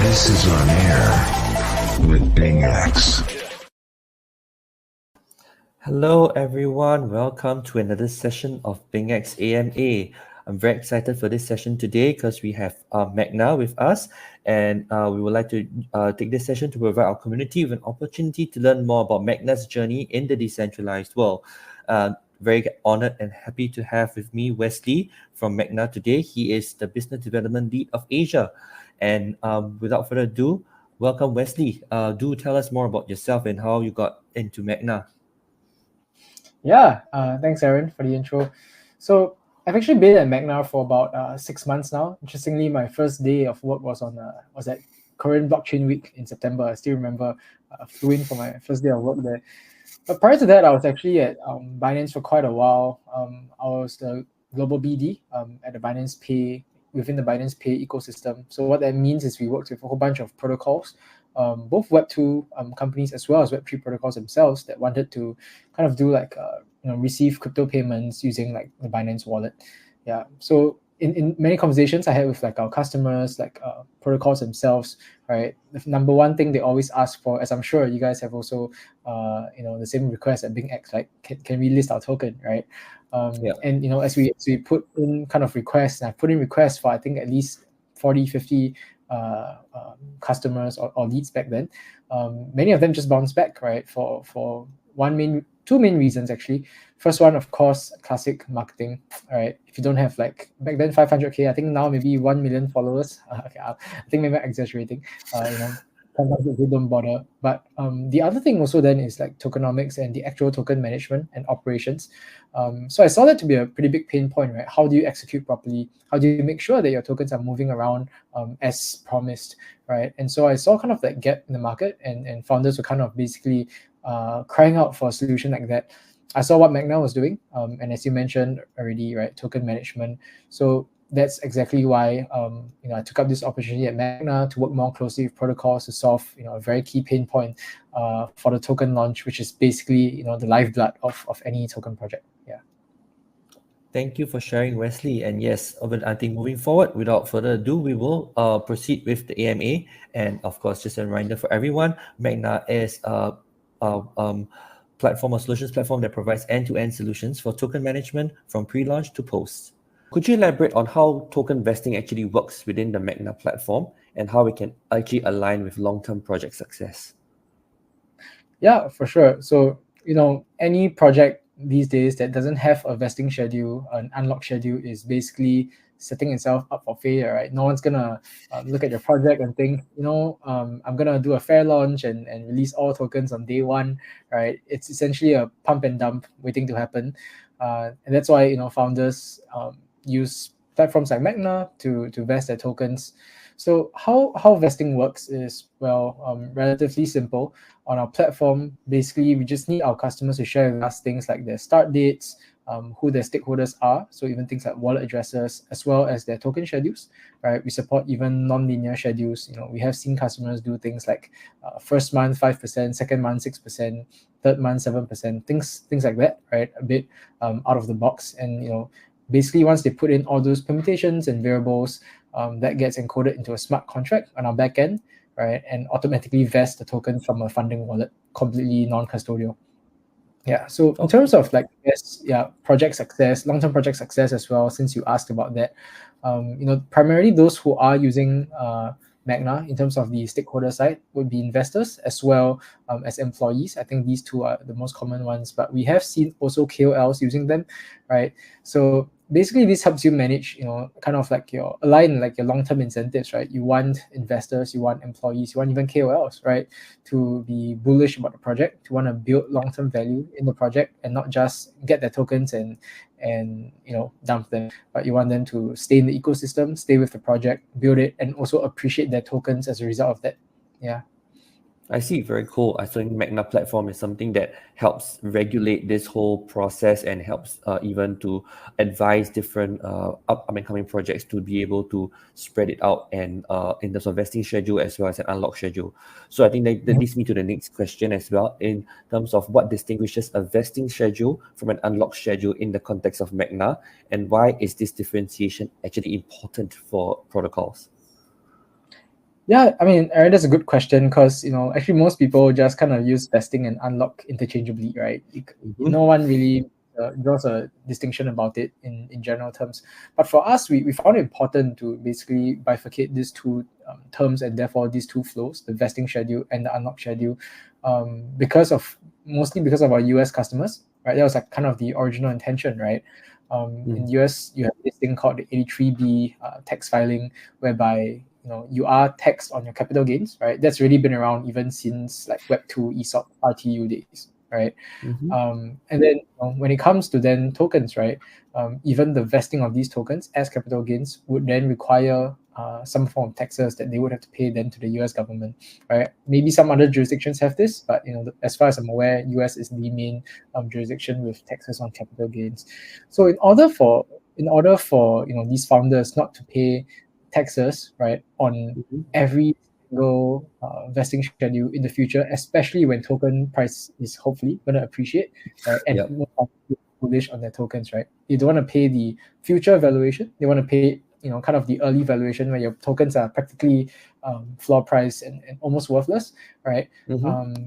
This is On Air with BingX. Hello everyone, welcome to another session of BingX AMA. I'm very excited for this session today because we have Magna with us, and we would like to take this session to provide our community with an opportunity to learn more about Magna's journey in the decentralized world. Very honored and happy to have with me Wesley from Magna today. He is the Business Development Lead of Asia. And without further ado, welcome Wesley. Do tell us more about yourself and how you got into Magna. Yeah, thanks Aaron for the intro. So I've actually been at Magna for about 6 months now. Interestingly, my first day of work was at Korean Blockchain Week in September. I still remember flew in for my first day of work there. But prior to that, I was actually at Binance for quite a while. I was the global BD at the Binance Pay, within the Binance Pay ecosystem. So what that means is we worked with a whole bunch of protocols, both Web2 companies as well as Web3 protocols themselves that wanted to kind of do receive crypto payments using like the Binance wallet. Yeah. So in many conversations I had with like our customers, protocols themselves, right? The number one thing they always ask for, as I'm sure you guys have also, the same request at BingX, like can we list our token, right? And as we put in kind of requests, and I put in requests for I think at least 40, 50 customers or leads back then. Many of them just bounced back, right? For two main reasons actually. First one, of course, classic marketing, right? If you don't have back then 500K, I think now maybe 1 million followers. Okay, I think maybe I'm exaggerating. Sometimes they don't bother. But the other thing also then is like tokenomics and the actual token management and operations. So I saw that to be a pretty big pain point, right? How do you execute properly? How do you make sure that your tokens are moving around as promised, right? And so I saw kind of that gap in the market, and founders were kind of basically crying out for a solution like that. I saw what Magna was doing, and as you mentioned already, right, token management. So that's exactly why I took up this opportunity at Magna to work more closely with protocols to solve a very key pain point for the token launch, which is basically the lifeblood of any token project. Yeah. Thank you for sharing, Wesley. And yes, I think moving forward, without further ado, we will proceed with the AMA. And of course, just a reminder for everyone, Magna is a solutions platform that provides end-to-end solutions for token management from pre-launch to post. Could you elaborate on how token vesting actually works within the Magna platform and how it can actually align with long-term project success? Yeah, for sure. So, any project these days that doesn't have a vesting schedule, an unlock schedule, is basically setting itself up for failure, right? No one's gonna look at your project and think, I'm gonna do a fair launch and release all tokens on day one, right? It's essentially a pump and dump waiting to happen, and that's why founders use platforms like Magna to vest their tokens. So how vesting works is relatively simple. On our platform, basically we just need our customers to share with us things like their start dates, who their stakeholders are, so even things like wallet addresses, as well as their token schedules, right? We support even non-linear schedules. We have seen customers do things like first month 5%, second month 6%, third month 7%, things like that, right? A bit out of the box. And basically once they put in all those permutations and variables, that gets encoded into a smart contract on our backend, right, and automatically vest the tokens from a funding wallet, completely non-custodial. Yeah. So in terms of project success, long-term project success as well, since you asked about that, primarily those who are using Magna in terms of the stakeholder side would be investors as well as employees. I think these two are the most common ones, but we have seen also KOLs using them, right? So basically this helps you manage, kind of like your long-term incentives, right? You want investors, you want employees, you want even KOLs, right, to be bullish about the project, to want to build long-term value in the project and not just get their tokens and dump them, but you want them to stay in the ecosystem, stay with the project, build it, and also appreciate their tokens as a result of that. Yeah. I see. Very cool. I think Magna platform is something that helps regulate this whole process and helps even to advise different up and coming projects to be able to spread it out and in terms of vesting schedule as well as an unlock schedule. So I think that leads me to the next question as well in terms of what distinguishes a vesting schedule from an unlock schedule in the context of Magna, and why is this differentiation actually important for protocols? Yeah, I mean, Aaron, that's a good question because actually most people just kind of use vesting and unlock interchangeably, right? No one really draws a distinction about it in general terms. But for us, we found it important to basically bifurcate these two terms and therefore these two flows, the vesting schedule and the unlock schedule, mostly because of our US customers, right? That was like kind of the original intention, right? In US, you have this thing called the 83B tax filing, whereby you are taxed on your capital gains, right? That's really been around even since like Web 2 ESOP RTU days, right? And then when it comes to then tokens, right? Even the vesting of these tokens as capital gains would then require some form of taxes that they would have to pay then to the US government, right? Maybe some other jurisdictions have this, but as far as I'm aware, US is the main jurisdiction with taxes on capital gains. So in order for these founders not to pay taxes, right, on every single vesting schedule in the future, especially when token price is hopefully going to appreciate, right, and Yep. bullish on their tokens, right? You don't want to pay the future valuation. They want to pay, kind of the early valuation where your tokens are practically floor price and almost worthless, right?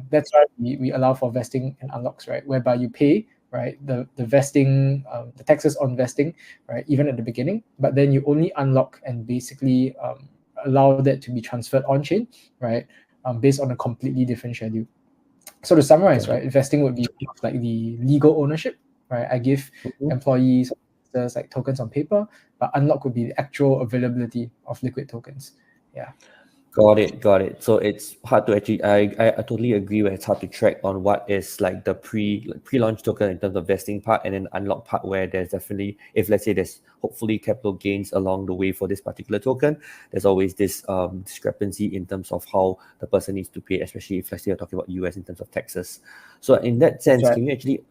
That's why we allow for vesting and unlocks, right, whereby you pay, right, the vesting, the taxes on vesting, right, even at the beginning, but then you only unlock and basically allow that to be transferred on chain, right, based on a completely different schedule. So to summarize, right, investing would be like the legal ownership, right? I give employees like tokens on paper, but unlock would be the actual availability of liquid tokens. Yeah. Got it. So it's hard to actually. I totally agree. Where it's hard to track on what is like the pre-launch token in terms of vesting part, and then unlock part where there's definitely, if let's say there's hopefully capital gains along the way for this particular token, there's always this discrepancy in terms of how the person needs to pay, especially if let's say you're talking about US in terms of taxes. So in that sense, right. can you actually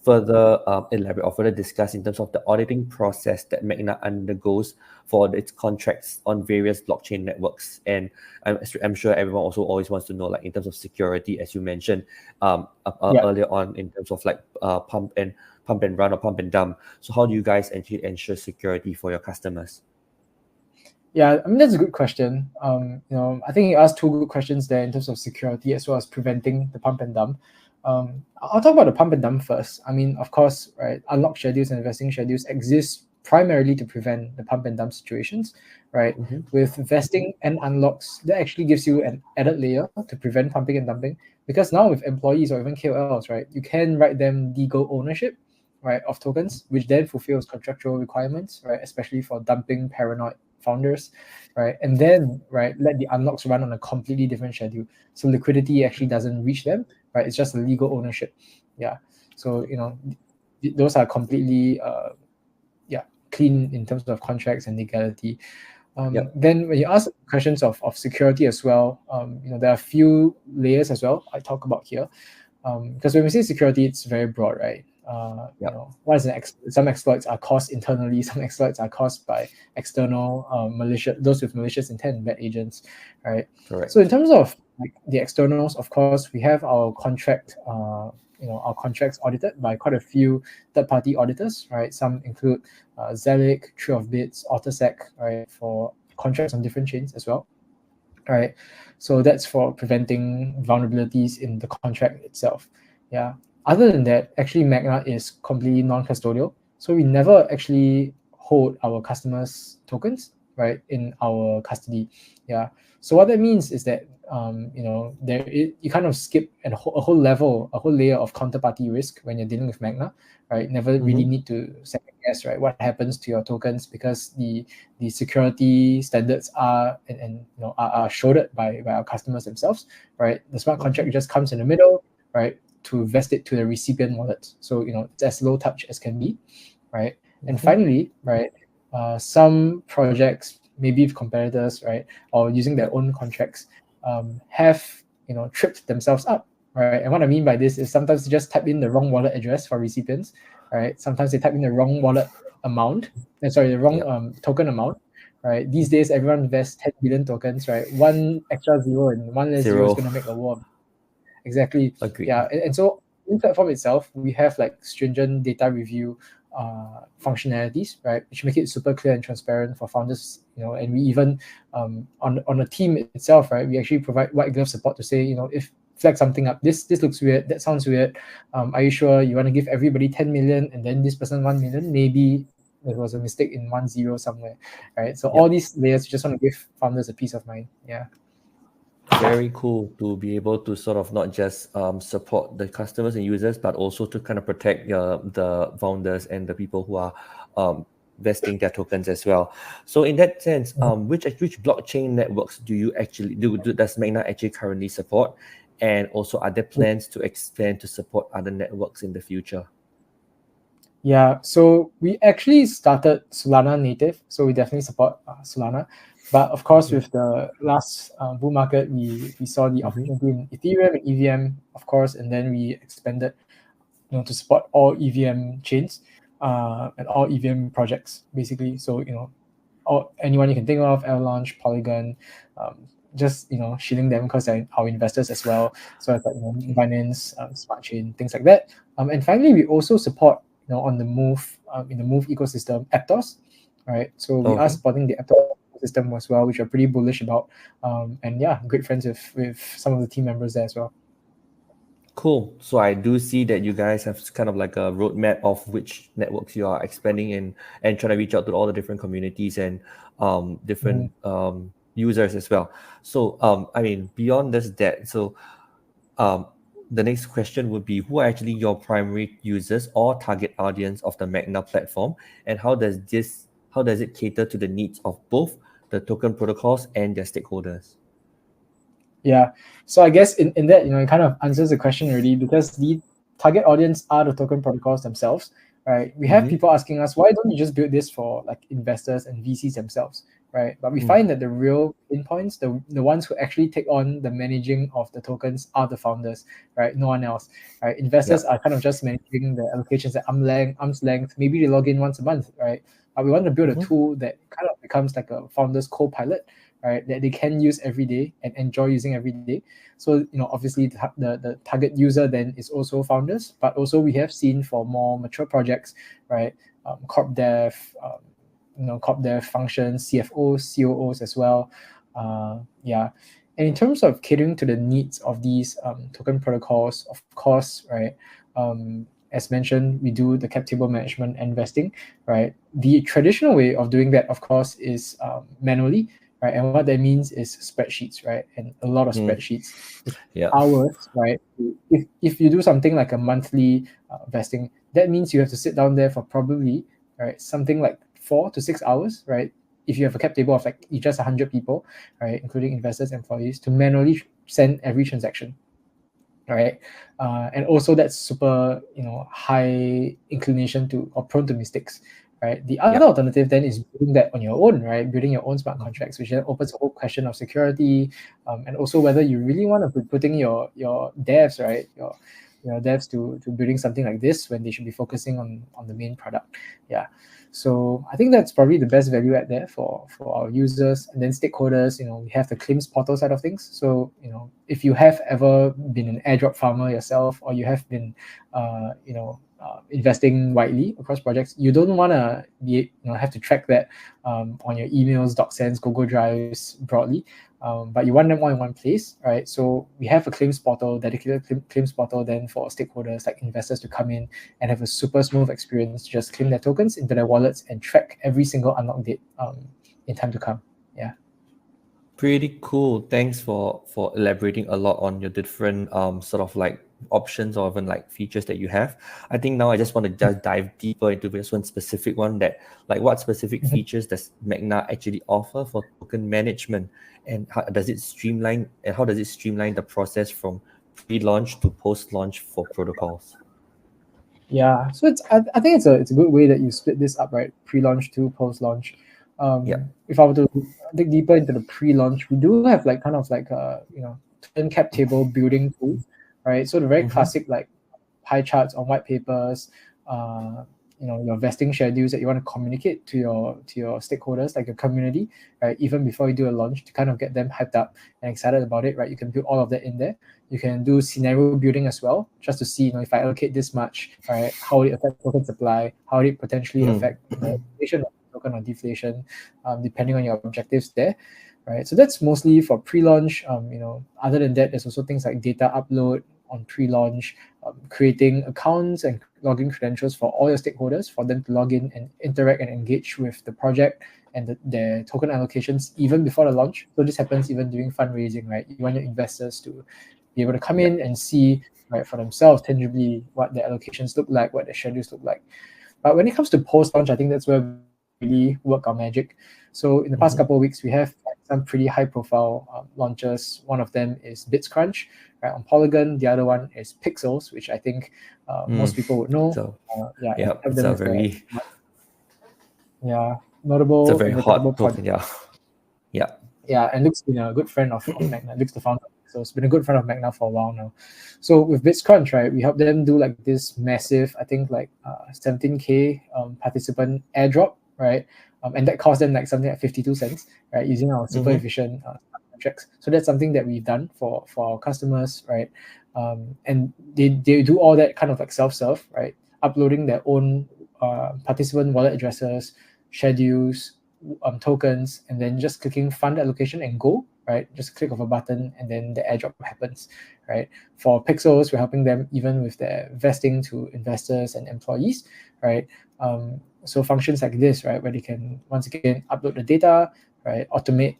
further elaborate or further discuss in terms of the auditing process that Magna undergoes for its contracts on various blockchain networks? And I'm sure everyone also always wants to know, like in terms of security, as you mentioned earlier on, in terms of like pump and run or pump and dump. So how do you guys actually ensure security for your customers? Yeah, I mean, that's a good question. I think you asked two good questions there in terms of security as well as preventing the pump and dump. I'll talk about the pump and dump first. I mean, of course, right, unlock schedules and vesting schedules exist primarily to prevent the pump and dump situations, right? With vesting and unlocks, that actually gives you an added layer to prevent pumping and dumping, because now with employees or even KOLs, right, you can write them legal ownership, right, of tokens, which then fulfills contractual requirements, right, especially for dumping paranoid founders, right, and then let the unlocks run on a completely different schedule, so liquidity actually doesn't reach them, right? It's just a legal ownership. Yeah, so those are completely clean in terms of contracts and legality. Then when you ask questions of security as well, there are a few layers as well I talk about here, because when we say security, it's very broad, right? What is some exploits are caused internally, some exploits are caused by external those with malicious intent, bad agents, right? Correct. So in terms of like the externals, of course, we have our contract, our contracts audited by quite a few third-party auditors, right? Some include Zelic, Tree of Bits, AutoSec, right, for contracts on different chains as well, right? So that's for preventing vulnerabilities in the contract itself. Yeah. Other than that, actually Magna is completely non-custodial. So we never actually hold our customers' tokens, right, in our custody. Yeah. So what that means is that you kind of skip a whole layer of counterparty risk when you're dealing with Magna, right? Never really need to second guess, right, what happens to your tokens, because the security standards are are shrouded by our customers themselves, right? The smart contract just comes in the middle, right, to vest it to the recipient wallet. So it's as low touch as can be, right? And finally, right, some projects, maybe with competitors, right, or using their own contracts, have tripped themselves up, right? And what I mean by this is sometimes they just type in the wrong wallet address for recipients, right? Sometimes they type in the wrong wallet amount, the wrong token amount, right? These days, everyone invests 10 billion tokens, right? One extra zero and one less zero is going to make a war. Exactly. Agreed. Yeah. And so in the platform itself, we have like stringent data review functionalities, right, which make it super clear and transparent for founders, and we even on the team itself, right, we actually provide white glove support to say, if flag something up, this looks weird, that sounds weird, are you sure you want to give everybody 10 million and then this person 1 million? Maybe there was a mistake in 1 0 somewhere, right? So all these layers, just want to give founders a peace of mind. Yeah. Very cool to be able to sort of not just support the customers and users, but also to kind of protect the founders and the people who are vesting their tokens as well. So in that sense, which blockchain networks do you actually does Magna actually currently support? And also, are there plans to expand to support other networks in the future? Yeah, so we actually started Solana native, so we definitely support Solana. But of course, with the last bull market, we saw the opportunity in Ethereum and EVM, of course, and then we expanded, to support all EVM chains and all EVM projects, basically. So anyone you can think of, Avalanche, Polygon, just shielding them because they're our investors as well. So it's like Binance, Smart Chain, things like that. And finally, we also support on the Move in the Move ecosystem, Aptos, right? So we are supporting the Aptos ecosystem as well, which we're pretty bullish about. And yeah, great friends with some of the team members there as well. Cool. So I do see that you guys have kind of like a roadmap of which networks you are expanding in and trying to reach out to all the different communities and different users as well. So I mean, beyond that, so the next question would be, who are actually your primary users or target audience of the Magna platform, and how does it cater to the needs of both the token protocols and their stakeholders? Yeah, so I guess in that, it kind of answers the question already, because the target audience are the token protocols themselves, right? We have people asking us, why don't you just build this for like investors and VCs themselves, right? But we find that the real endpoints, the ones who actually take on the managing of the tokens are the founders, right? No one else, right? Investors are kind of just managing the allocations at arm's length. Maybe they log in once a month, right? But we want to build a tool that kind of becomes like a founder's co-pilot, right, that they can use every day and enjoy using every day. So obviously the target user then is also founders, but also we have seen for more mature projects, right, corp dev, corp dev functions, CFOs, COOs as well. And in terms of catering to the needs of these token protocols, of course, right, as mentioned, we do the cap table management and vesting, right? The traditional way of doing that, of course, is manually, right? And what that means is spreadsheets, right? And a lot of spreadsheets. Hours, right? If you do something like a monthly vesting, that means you have to sit down there for probably, right, something like 4 to 6 hours, right? If you have a cap table of like just 100 people, right, including investors, employees, to manually send every transaction, right? And also that's super, high inclination to or prone to mistakes, right? The other alternative then is building that on your own, right? Building your own smart contracts, which then opens a whole question of security, and also whether you really want to be putting your devs, right, your devs to building something like this when they should be focusing on the main product. Yeah. So I think that's probably the best value add there for our users. And then stakeholders, we have the claims portal side of things. So, if you have ever been an airdrop farmer yourself, or you have been, investing widely across projects, you don't want to be, have to track that on your emails, DocSends, Google Drives broadly. But you want them all in one place, right? So we have a claims portal, dedicated claims portal then for stakeholders like investors to come in and have a super smooth experience, just claim their tokens into their wallets and track every single unlock date in time to come. Yeah. Pretty cool. Thanks for elaborating a lot on your different sort of like options or even like features that you have. I think now I just want to just dive deeper into this one specific one, that like what specific features does Magna actually offer for token management, and how does it streamline the process from pre-launch to post-launch for protocols? Yeah, so I think it's a good way that you split this up, right? Pre-launch to post-launch. If I were to dig deeper into the pre-launch, we do have like kind of like token cap table building tool, right? So the very classic like pie charts on white papers, your vesting schedules that you want to communicate to your stakeholders, like your community, right? Even before you do a launch, to kind of get them hyped up and excited about it, right? You can build all of that in there. You can do scenario building as well, just to see, if I allocate this much, right, how will it affect token supply? How will it potentially affect the inflation of token or deflation, depending on your objectives there, right? So that's mostly for pre-launch. Other than that, there's also things like data upload on pre-launch, creating accounts and login credentials for all your stakeholders, for them to log in and interact and engage with the project and their token allocations even before the launch. So this happens even during fundraising, right? You want your investors to be able to come in and see, right, for themselves tangibly what their allocations look like, what their schedules look like. But when it comes to post-launch, I think that's where we really work our magic. So in the past couple of weeks, we have some pretty high-profile launches. One of them is BitsCrunch, right, on Polygon. The other one is Pixels, which I think most people would know. So, have it's them a as very notable, it's a very inevitable hot token. Yeah. And Luke's been a good friend of Magna. Luke's the founder, so it's been a good friend of Magna for a while now. So with BitsCrunch, right, we help them do like this massive, I think like 17K participant airdrop, right? And that cost them like something like 52 cents, right, using our super efficient contracts. So that's something that we've done for our customers, right? And they do all that kind of like self-serve, right? Uploading their own participant wallet addresses, schedules, tokens, and then just clicking fund allocation and go, right? Just click of a button and then the airdrop happens, right? For Pixels, we're helping them even with their vesting to investors and employees, right? So functions like this, right, where they can once again upload the data, right, automate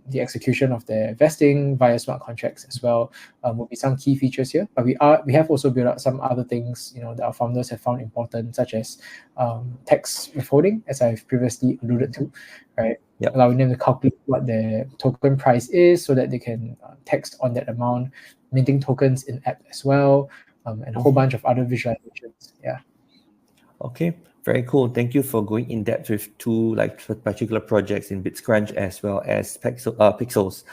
the execution of their vesting via smart contracts as well, will be some key features here. But we have also built out some other things, that our founders have found important, such as tax withholding, as I've previously alluded to, right? Allowing them to calculate what their token price is so that they can text on that amount, minting tokens in app as well, and a whole bunch of other visualizations. Okay, very cool. Thank you for going in depth with two particular projects in BitsCrunch as well as Pixels.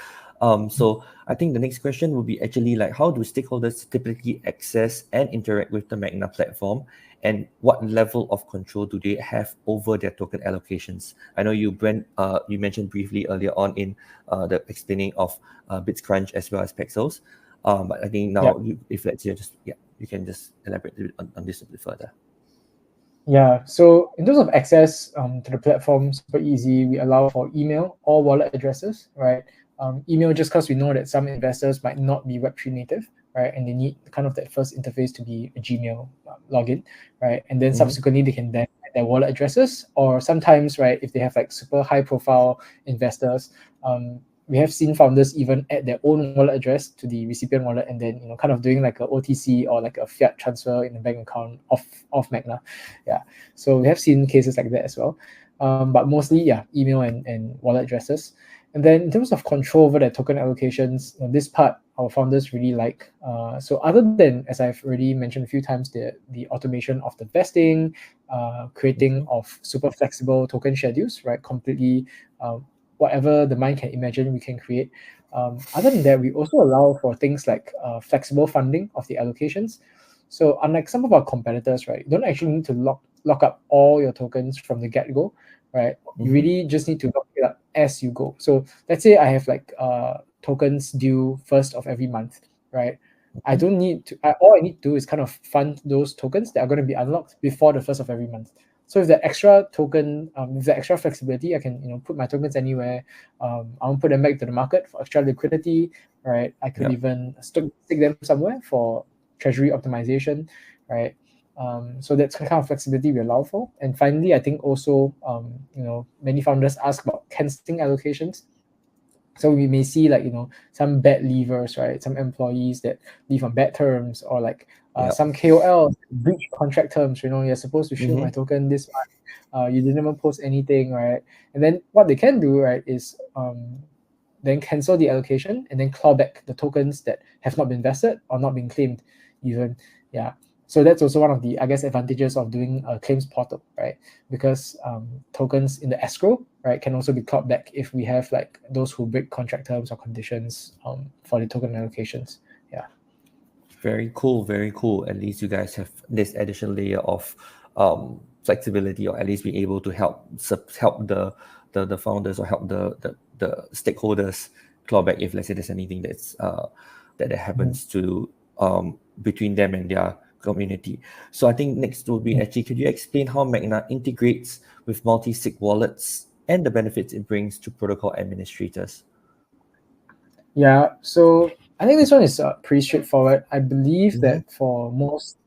So I think the next question will be actually how do stakeholders typically access and interact with the Magna platform, and what level of control do they have over their token allocations? I know you, Brent, you mentioned briefly earlier on in the explaining of BitsCrunch as well as Pixels. But I think now, if let's say you can just elaborate a bit on this a bit further. Yeah, so in terms of access to the platform, super easy. We allow for email or wallet addresses, right? Email just because we know that some investors might not be Web3 native, right? And they need kind of that first interface to be a Gmail login, right? And then subsequently they can then add their wallet addresses, or sometimes, right, if they have like super high profile investors, we have seen founders even add their own wallet address to the recipient wallet and then kind of doing like a OTC or like a fiat transfer in a bank account of Magna. So we have seen cases like that as well. But mostly, email and wallet addresses. And then in terms of control over their token allocations, this part our founders really like. So other than, as I've already mentioned a few times, the automation of the vesting, creating of super flexible token schedules, right? Completely whatever the mind can imagine, we can create. Other than that, we also allow for things like flexible funding of the allocations. So unlike some of our competitors, right, you don't actually need to lock up all your tokens from the get-go, right? You really just need to lock it up as you go. So let's say I have like tokens due first of every month, right? I don't need to, all I need to do is kind of fund those tokens that are going to be unlocked before the first of every month. So with that extra token, with the extra flexibility, I can put my tokens anywhere. I'll put them back to the market for extra liquidity, right? I could even stick them somewhere for treasury optimization, right? So that's the kind of flexibility we allow for. And finally, I think also, many founders ask about canceling allocations. So we may see some bad leavers, right? Some employees that leave on bad terms, or some KOLs breach contract terms. You're supposed to shield my token this month. You didn't even post anything, right? And then what they can do, right, is then cancel the allocation and then claw back the tokens that have not been vested or not been claimed, even. So that's also one of the, I guess, advantages of doing a claims portal, right? Because tokens in the escrow right, can also be clawed back if we have like those who break contract terms or conditions for the token allocations. Yeah. Very cool, very cool. At least you guys have this additional layer of flexibility, or at least be able to help the founders, or help the stakeholders claw back if, let's say, there's anything that happens to between them and their community. So I think next will be, actually, could you explain how Magna integrates with multi-sig wallets and the benefits it brings to protocol administrators? Yeah, so I think this one is pretty straightforward. I believe that for most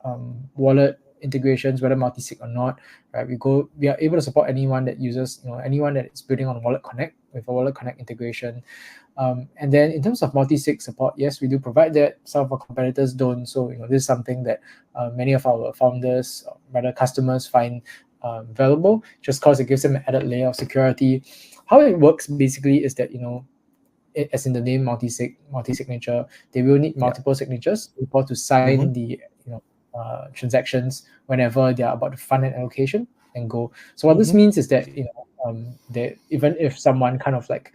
wallet integrations, whether multi-sig or not, right, we are able to support anyone that uses, anyone that is building on Wallet Connect with a Wallet Connect integration. And then in terms of multi-sig support, yes, we do provide that. Some of our competitors don't. So this is something that many of our founders, or rather customers, find valuable, just because it gives them an added layer of security. How it works basically is that as in the name multi-signature, they will need multiple signatures to sign the transactions whenever they are about to fund an allocation and go. So what this means is that that even if someone kind of like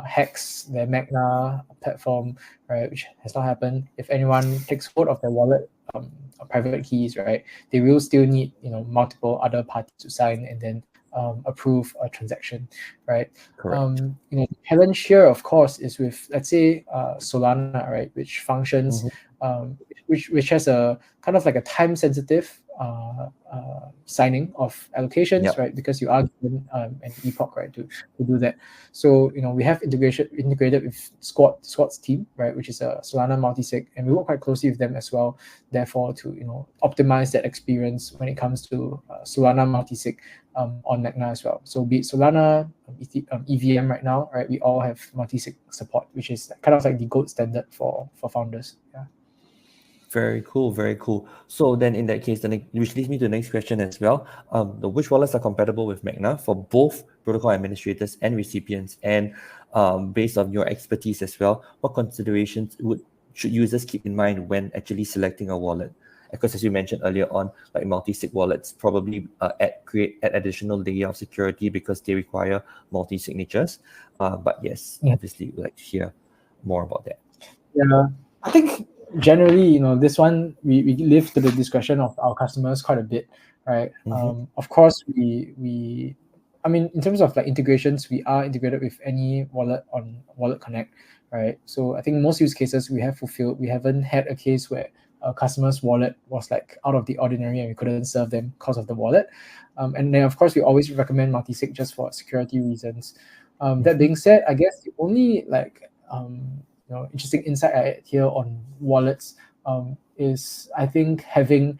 hacks their Magna platform, right, which has not happened, if anyone takes hold of their wallet private keys, right, they will still need multiple other parties to sign and then approve a transaction, right? Correct. The challenge here, of course, is with, let's say, Solana, right, which functions, which has a kind of like a time-sensitive signing of allocations, right? Because you are given an epoch, right, to do that. So we have integrated with Squad's team, right, which is a Solana multi-sig, and we work quite closely with them as well. Therefore, to optimize that experience when it comes to Solana multi-sig on Magna as well. So be it Solana, EVM right now, right, we all have multi-sig support, which is kind of like the gold standard for founders. Yeah. Very cool, very cool. So then in that case, which leads me to the next question as well. Which wallets are compatible with Magna for both protocol administrators and recipients? And based on your expertise as well, what considerations should users keep in mind when actually selecting a wallet? Because as you mentioned earlier on, like multi-sig wallets probably create an additional layer of security because they require multi-signatures. But yes, obviously we'd like to hear more about that. Yeah, I think generally, this one we leave to the discretion of our customers quite a bit, right? Of course, I mean, in terms of like integrations, we are integrated with any wallet on Wallet Connect, right? So I think most use cases we have fulfilled. We haven't had a case where a customer's wallet was like out of the ordinary and we couldn't serve them because of the wallet. And then of course we always recommend multi-sig just for security reasons. That being said, I guess the only like interesting insight I add here on wallets is, I think, having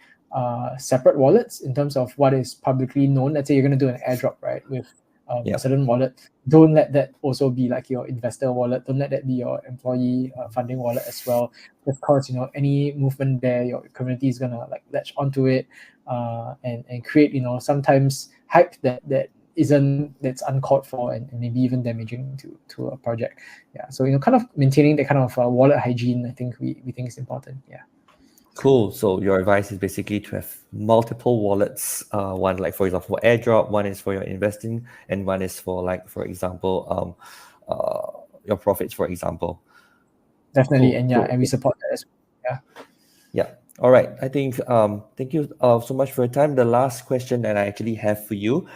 separate wallets in terms of what is publicly known. Let's say you're going to do an airdrop, right, with a certain wallet. Don't let that also be like your investor wallet. Don't let that be your employee funding wallet as well. Because any movement there, your community is gonna like latch onto it and create sometimes hype that's uncalled for and maybe even damaging to a project. Yeah. So kind of maintaining that kind of wallet hygiene, I think we think is important. Yeah. Cool. So your advice is basically to have multiple wallets. One, like for example, for airdrop. One is for your investing, and one is for, like, for example, your profits, for example. Definitely, Cool. and and we support that as well. Yeah. All right. I think thank you so much for your time. The last question that I actually have for you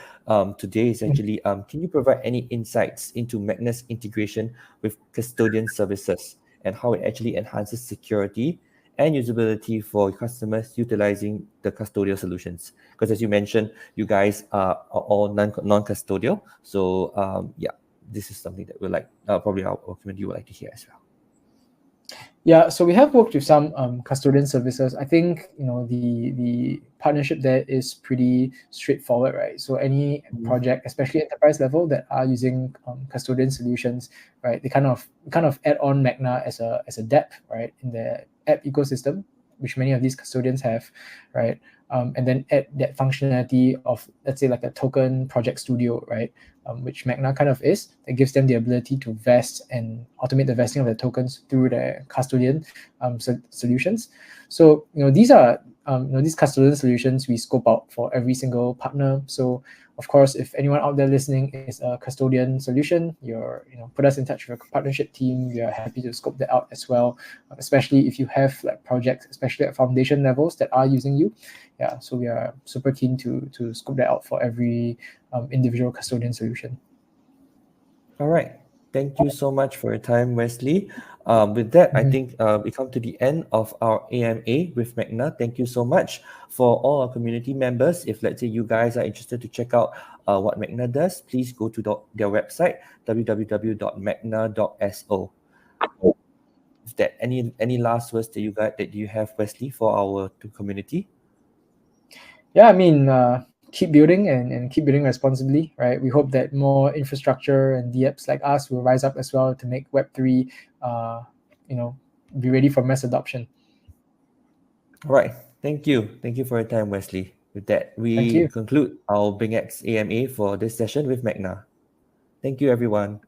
today is actually can you provide any insights into Magna's integration with custodian services and how it actually enhances security and usability for customers utilizing the custodial solutions? Because as you mentioned, you guys are all non-custodial. So this is something that we'll like, probably our community would like to hear as well. Yeah, so we have worked with some custodian services. I think the partnership there is pretty straightforward, right? So any project, especially enterprise level, that are using custodian solutions, right? They kind of add on Magna as a dApp, right, in the app ecosystem, which many of these custodians have, right? And then add that functionality of, let's say, like a token project studio, right? Which Magna kind of is. That gives them the ability to vest and automate the vesting of their tokens through their custodian solutions. So these are these custodian solutions we scope out for every single partner. So Of course, if anyone out there listening is a custodian solution, put us in touch with a partnership team. We are happy to scope that out as well, especially if you have like projects, especially at foundation levels that are using you. Yeah, so we are super keen to scope that out for every individual custodian solution. All right. Thank you so much for your time, Wesley. With that, I think we come to the end of our AMA with Magna. Thank you so much for all our community members. If let's say you guys are interested to check out what Magna does, please go to their website, www.magna.so. Is there any last words that you have, Wesley, for our community? Yeah, I mean, keep building and keep building responsibly, right? We hope that more infrastructure and DApps like us will rise up as well to make Web3, be ready for mass adoption. All right. Thank you. Thank you for your time, Wesley. With that, we conclude our BingX AMA for this session with Magna. Thank you, everyone.